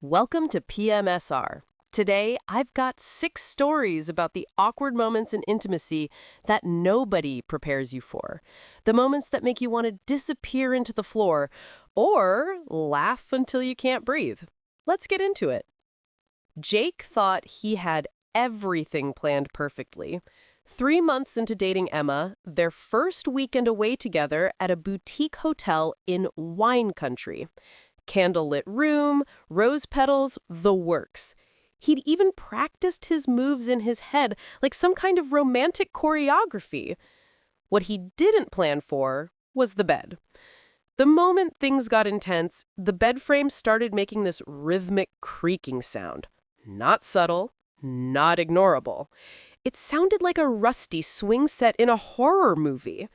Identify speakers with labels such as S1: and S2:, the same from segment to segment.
S1: Welcome to PMSR. Today, I've got 6 stories about the awkward moments in intimacy that nobody prepares you for. The moments that make you want to disappear into the floor or laugh until you can't breathe. Let's get into it. Jake thought he had everything planned perfectly. 3 months into dating Emma, their first weekend away together at a boutique hotel in wine country. Candlelit room, rose petals, the works. He'd even practiced his moves in his head like some kind of romantic choreography. What he didn't plan for was the bed. The moment things got intense, the bed frame started making this rhythmic creaking sound. Not subtle, not ignorable. It sounded like a rusty swing set in a horror movie.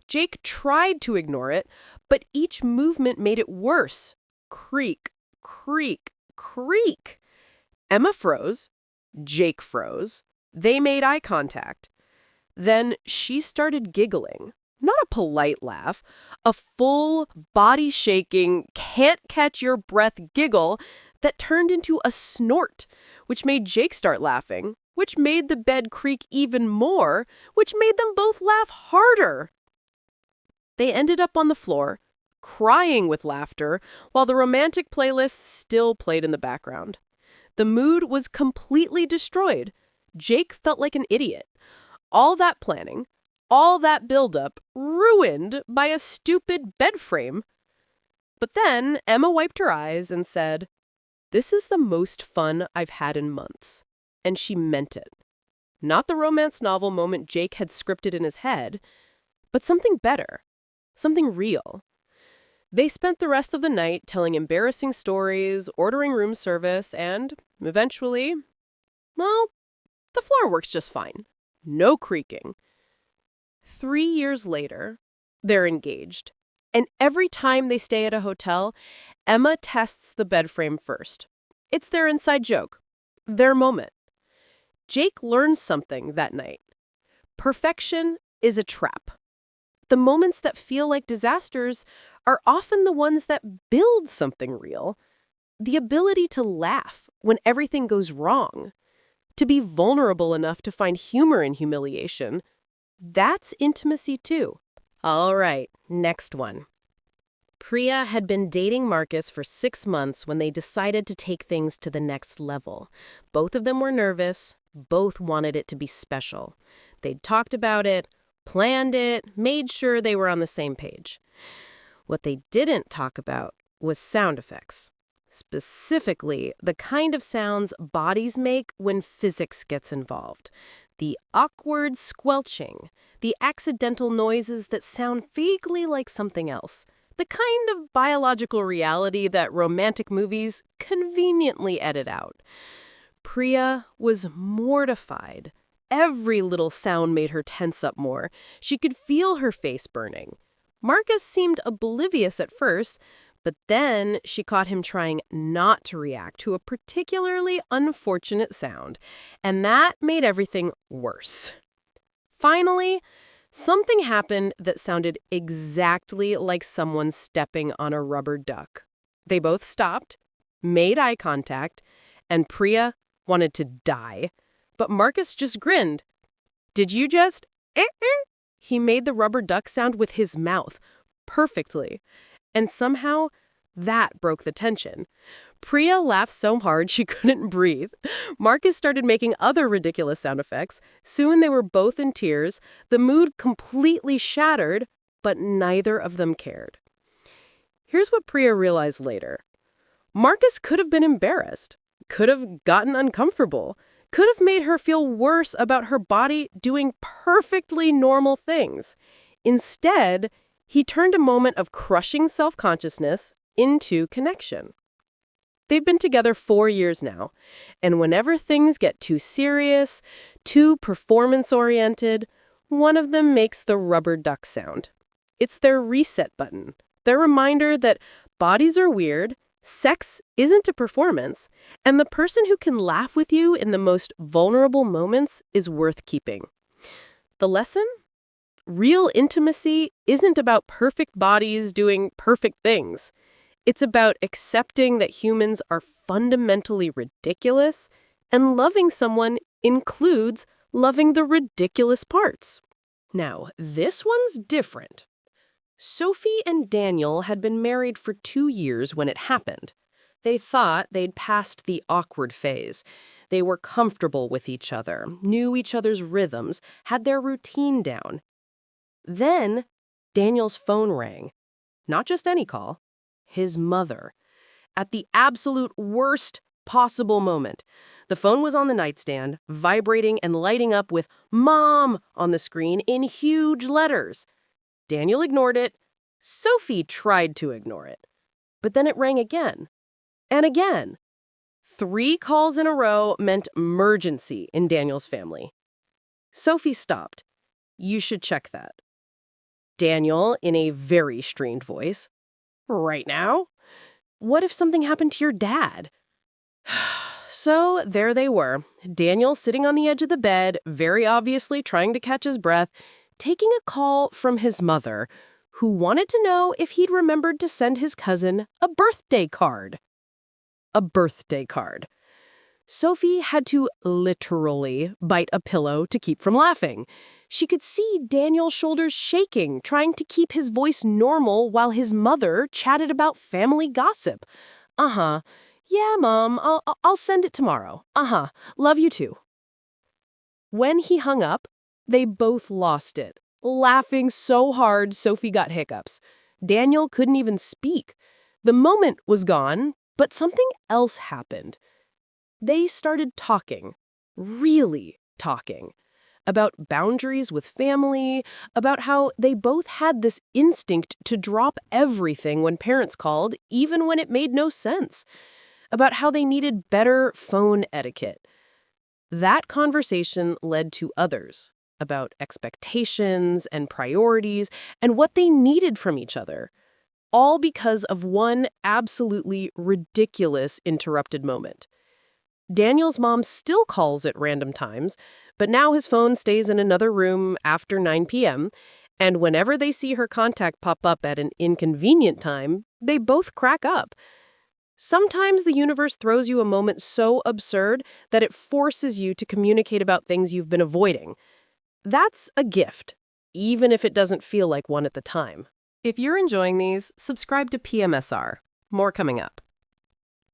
S1: Jake tried to ignore it, but each movement made it worse. Creak, creak, creak. Emma froze. Jake froze. They made eye contact. Then she started giggling. Not a polite laugh, a full, body-shaking, can't-catch-your-breath giggle that turned into a snort, which made Jake start laughing, which made the bed creak even more, which made them both laugh harder. They ended up on the floor, crying with laughter, while the romantic playlist still played in the background. The mood was completely destroyed. Jake felt like an idiot. All that planning, all that buildup, ruined by a stupid bed frame. But then Emma wiped her eyes and said, "This is the most fun I've had in months." And she meant it. Not the romance novel moment Jake had scripted in his head, but something better, something real. They spent the rest of the night telling embarrassing stories, ordering room service, and, eventually, well, the floor works just fine. No creaking. 3 years later, they're engaged. And every time they stay at a hotel, Emma tests the bed frame first. It's their inside joke, their moment. Jake learns something that night. Perfection is a trap. The moments that feel like disasters are often the ones that build something real. The ability to laugh when everything goes wrong. To be vulnerable enough to find humor in humiliation. That's intimacy too. All right, next one. Priya had been dating Marcus for 6 months when they decided to take things to the next level. Both of them were nervous. Both wanted it to be special. They'd talked about it, planned it, made sure they were on the same page. What they didn't talk about was sound effects. Specifically, the kind of sounds bodies make when physics gets involved. The awkward squelching, the accidental noises that sound vaguely like something else. The kind of biological reality that romantic movies conveniently edit out. Priya was mortified. Every little sound made her tense up more. She could feel her face burning. Marcus seemed oblivious at first, but then she caught him trying not to react to a particularly unfortunate sound, and that made everything worse. Finally, something happened that sounded exactly like someone stepping on a rubber duck. They both stopped, made eye contact, and Priya wanted to die. But Marcus just grinned. "Did you just He made the rubber duck sound with his mouth, perfectly. And somehow, that broke the tension. Priya laughed so hard she couldn't breathe. Marcus started making other ridiculous sound effects. Soon they were both in tears. The mood completely shattered, but neither of them cared. Here's what Priya realized later. Marcus could have been embarrassed, could have gotten uncomfortable, could have made her feel worse about her body doing perfectly normal things. Instead, he turned a moment of crushing self-consciousness into connection. They've been together 4 years now, and whenever things get too serious, too performance-oriented, one of them makes the rubber duck sound. It's their reset button, their reminder that bodies are weird, sex isn't a performance, and the person who can laugh with you in the most vulnerable moments is worth keeping. The lesson? Real intimacy isn't about perfect bodies doing perfect things. It's about accepting that humans are fundamentally ridiculous, and loving someone includes loving the ridiculous parts. Now, this one's different. Sophie and Daniel had been married for 2 years when it happened. They thought they'd passed the awkward phase. They were comfortable with each other, knew each other's rhythms, had their routine down. Then, Daniel's phone rang. Not just any call. His mother. At the absolute worst possible moment. The phone was on the nightstand, vibrating and lighting up with "Mom" on the screen in huge letters. Daniel ignored it. Sophie tried to ignore it. But then it rang again. And again. 3 calls in a row meant emergency in Daniel's family. Sophie stopped. "You should check that." Daniel, in a very strained voice. "Right now? What if something happened to your dad?" So there they were, Daniel sitting on the edge of the bed, very obviously trying to catch his breath, taking a call from his mother, who wanted to know if he'd remembered to send his cousin a birthday card. A birthday card. Sophie had to literally bite a pillow to keep from laughing. She could see Daniel's shoulders shaking, trying to keep his voice normal while his mother chatted about family gossip. "Uh-huh. Yeah, Mom, I'll send it tomorrow. Uh-huh. Love you too." When he hung up, they both lost it, laughing so hard Sophie got hiccups. Daniel couldn't even speak. The moment was gone, but something else happened. They started talking, really talking, about boundaries with family, about how they both had this instinct to drop everything when parents called, even when it made no sense, about how they needed better phone etiquette. That conversation led to others, about expectations and priorities and what they needed from each other, all because of one absolutely ridiculous interrupted moment. Daniel's mom still calls at random times, but now his phone stays in another room after 9 p.m., and whenever they see her contact pop up at an inconvenient time, they both crack up. Sometimes the universe throws you a moment so absurd that it forces you to communicate about things you've been avoiding. That's a gift, even if it doesn't feel like one at the time. If you're enjoying these, subscribe to PMSR. More coming up.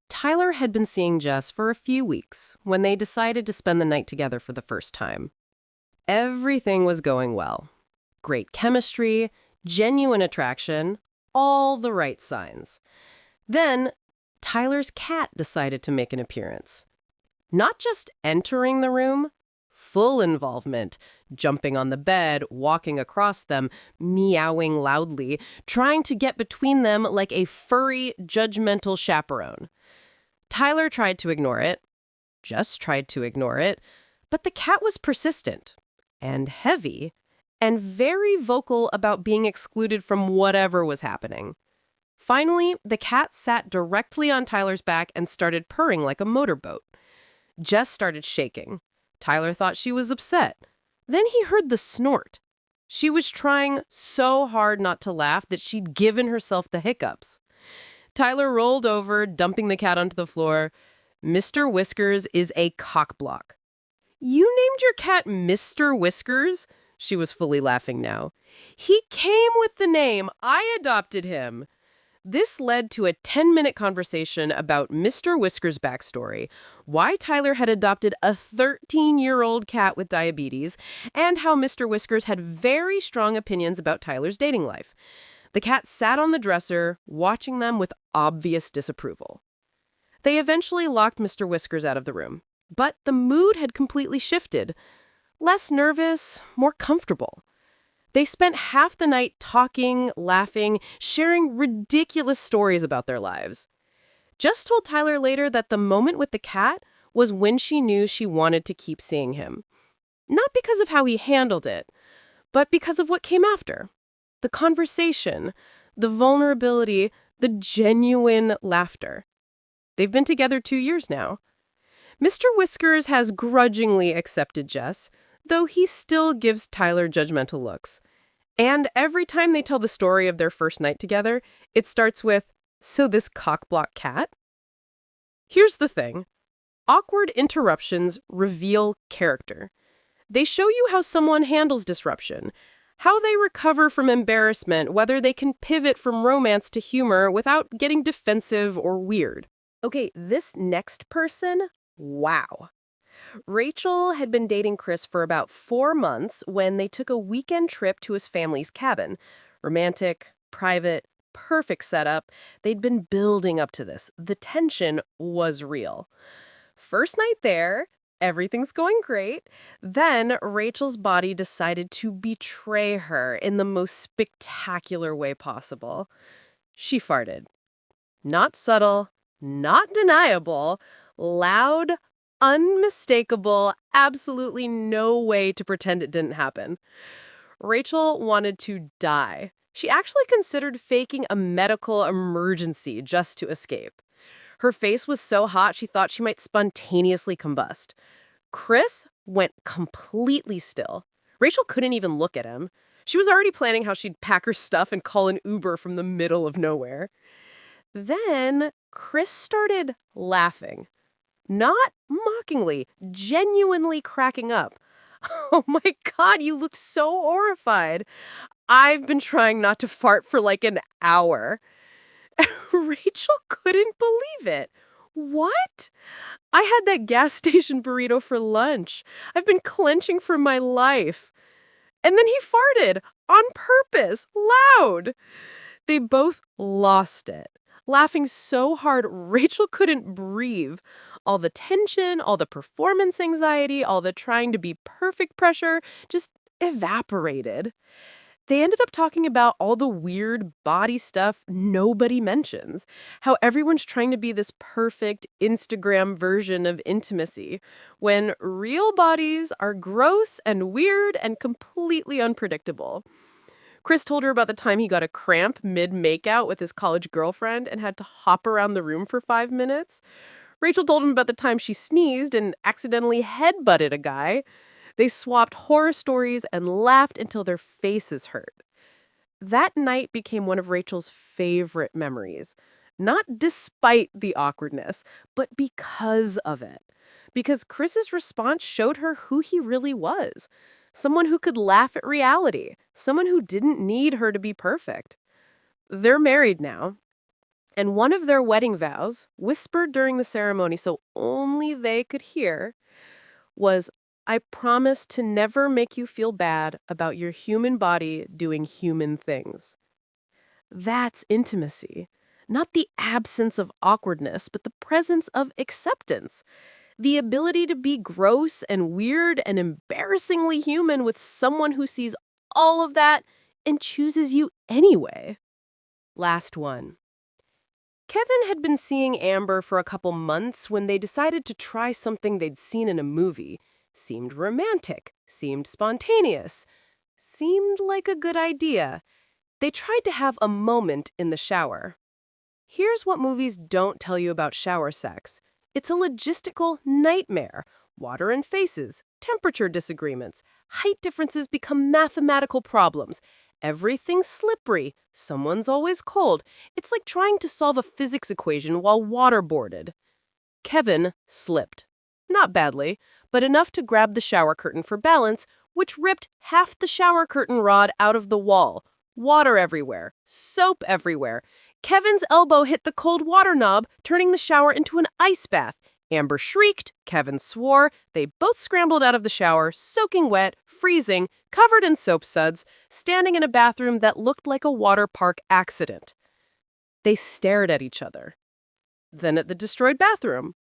S1: Tyler had been seeing Jess for a few weeks when they decided to spend the night together for the first time. Everything was going well. Great chemistry, genuine attraction, all the right signs. Then, Tyler's cat decided to make an appearance. Not just entering the room, full involvement, jumping on the bed, walking across them, meowing loudly, trying to get between them like a furry, judgmental chaperone. Tyler tried to ignore it, just tried to ignore it, but the cat was persistent and heavy and very vocal about being excluded from whatever was happening. Finally, the cat sat directly on Tyler's back and started purring like a motorboat. Jess started shaking. Tyler thought she was upset. Then he heard the snort. She was trying so hard not to laugh that she'd given herself the hiccups. Tyler rolled over, dumping the cat onto the floor. "Mr. Whiskers is a cockblock." "You named your cat Mr. Whiskers?" She was fully laughing now. "He came with the name. I adopted him." This led to a 10-minute conversation about Mr. Whiskers' backstory, why Tyler had adopted a 13-year-old cat with diabetes, and how Mr. Whiskers had very strong opinions about Tyler's dating life. The cat sat on the dresser, watching them with obvious disapproval. They eventually locked Mr. Whiskers out of the room, but the mood had completely shifted. Less nervous, more comfortable. They spent half the night talking, laughing, sharing ridiculous stories about their lives. Jess told Tyler later that the moment with the cat was when she knew she wanted to keep seeing him. Not because of how he handled it, but because of what came after. The conversation, the vulnerability, the genuine laughter. They've been together 2 years now. Mr. Whiskers has grudgingly accepted Jess, though he still gives Tyler judgmental looks. And every time they tell the story of their first night together, it starts with, So this cockblock cat? Here's the thing. Awkward interruptions reveal character. They show you how someone handles disruption, how they recover from embarrassment, whether they can pivot from romance to humor without getting defensive or weird. Okay, this next person, wow. Rachel had been dating Chris for about 4 months when they took a weekend trip to his family's cabin. Romantic, private, perfect setup. They'd been building up to this. The tension was real. First night there, everything's going great. Then Rachel's body decided to betray her in the most spectacular way possible. She farted. Not subtle, not deniable, loud, unmistakable, absolutely no way to pretend it didn't happen. Rachel wanted to die. She actually considered faking a medical emergency just to escape. Her face was so hot she thought she might spontaneously combust. Chris went completely still. Rachel couldn't even look at him. She was already planning how she'd pack her stuff and call an Uber from the middle of nowhere. Then Chris started laughing. Not mockingly, genuinely cracking up. Oh my God, you look so horrified. I've been trying not to fart for like an hour. Rachel couldn't believe it. What? I had that gas station burrito for lunch. I've been clenching for my life. And then he farted on purpose, loud. They both lost it, laughing so hard Rachel couldn't breathe. All the tension, all the performance anxiety, all the trying to be perfect pressure just evaporated. They ended up talking about all the weird body stuff nobody mentions. How everyone's trying to be this perfect Instagram version of intimacy, when real bodies are gross and weird and completely unpredictable. Chris told her about the time he got a cramp mid-makeout with his college girlfriend and had to hop around the room for 5 minutes. Rachel told him about the time she sneezed and accidentally headbutted a guy. They swapped horror stories and laughed until their faces hurt. That night became one of Rachel's favorite memories. Not despite the awkwardness, but because of it. Because Chris's response showed her who he really was. Someone who could laugh at reality. Someone who didn't need her to be perfect. They're married now. And one of their wedding vows, whispered during the ceremony so only they could hear, was, "I promise to never make you feel bad about your human body doing human things." That's intimacy. Not the absence of awkwardness, but the presence of acceptance. The ability to be gross and weird and embarrassingly human with someone who sees all of that and chooses you anyway. Last one. Kevin had been seeing Amber for a couple months when they decided to try something they'd seen in a movie. Seemed romantic, seemed spontaneous, seemed like a good idea. They tried to have a moment in the shower. Here's what movies don't tell you about shower sex. It's a logistical nightmare. Water in faces, temperature disagreements, height differences become mathematical problems. Everything's slippery. Someone's always cold. It's like trying to solve a physics equation while waterboarded. Kevin slipped. Not badly, but enough to grab the shower curtain for balance, which ripped half the shower curtain rod out of the wall. Water everywhere. Soap everywhere. Kevin's elbow hit the cold water knob, turning the shower into an ice bath. Amber shrieked, Kevin swore. They both scrambled out of the shower, soaking wet, freezing, covered in soap suds, standing in a bathroom that looked like a water park accident. They stared at each other. Then at the destroyed bathroom.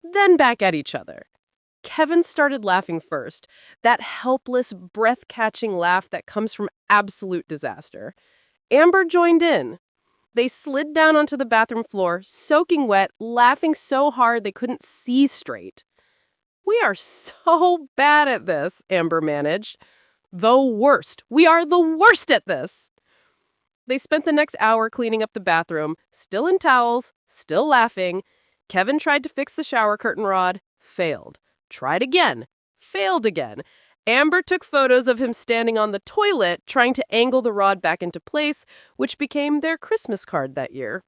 S1: Then back at each other. Kevin started laughing first, that helpless, breath-catching laugh that comes from absolute disaster. Amber joined in. They slid down onto the bathroom floor, soaking wet, laughing so hard they couldn't see straight. "We are so bad at this," Amber managed. "The worst. We are the worst at this." They spent the next hour cleaning up the bathroom, still in towels, still laughing. Kevin tried to fix the shower curtain rod, failed. Tried again, failed again. Amber took photos of him standing on the toilet, trying to angle the rod back into place, which became their Christmas card that year.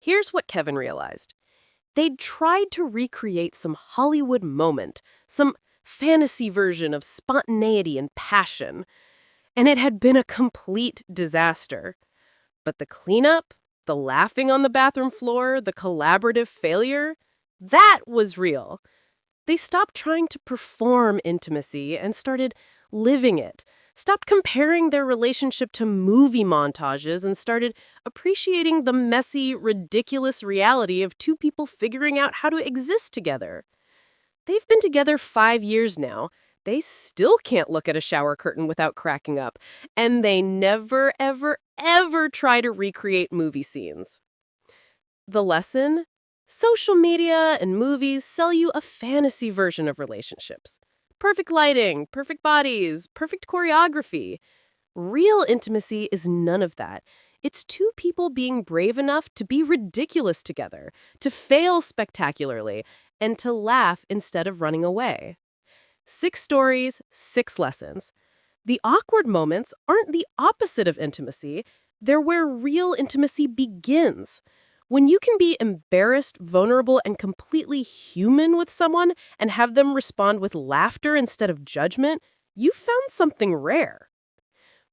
S1: Here's what Kevin realized. They'd tried to recreate some Hollywood moment, some fantasy version of spontaneity and passion, and it had been a complete disaster. But the cleanup, the laughing on the bathroom floor, the collaborative failure, that was real. They stopped trying to perform intimacy and started living it. Stopped comparing their relationship to movie montages and started appreciating the messy, ridiculous reality of two people figuring out how to exist together. They've been together 5 years now. They still can't look at a shower curtain without cracking up. And they never, ever, ever try to recreate movie scenes. The lesson? Social media and movies sell you a fantasy version of relationships. Perfect lighting, perfect bodies, perfect choreography. Real intimacy is none of that. It's two people being brave enough to be ridiculous together, to fail spectacularly, and to laugh instead of running away. 6 stories, 6 lessons. The awkward moments aren't the opposite of intimacy. They're where real intimacy begins. When you can be embarrassed, vulnerable, and completely human with someone and have them respond with laughter instead of judgment, you found something rare.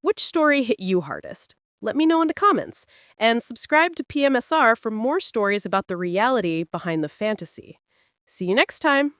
S1: Which story hit you hardest? Let me know in the comments. And subscribe to PMSR for more stories about the reality behind the fantasy. See you next time.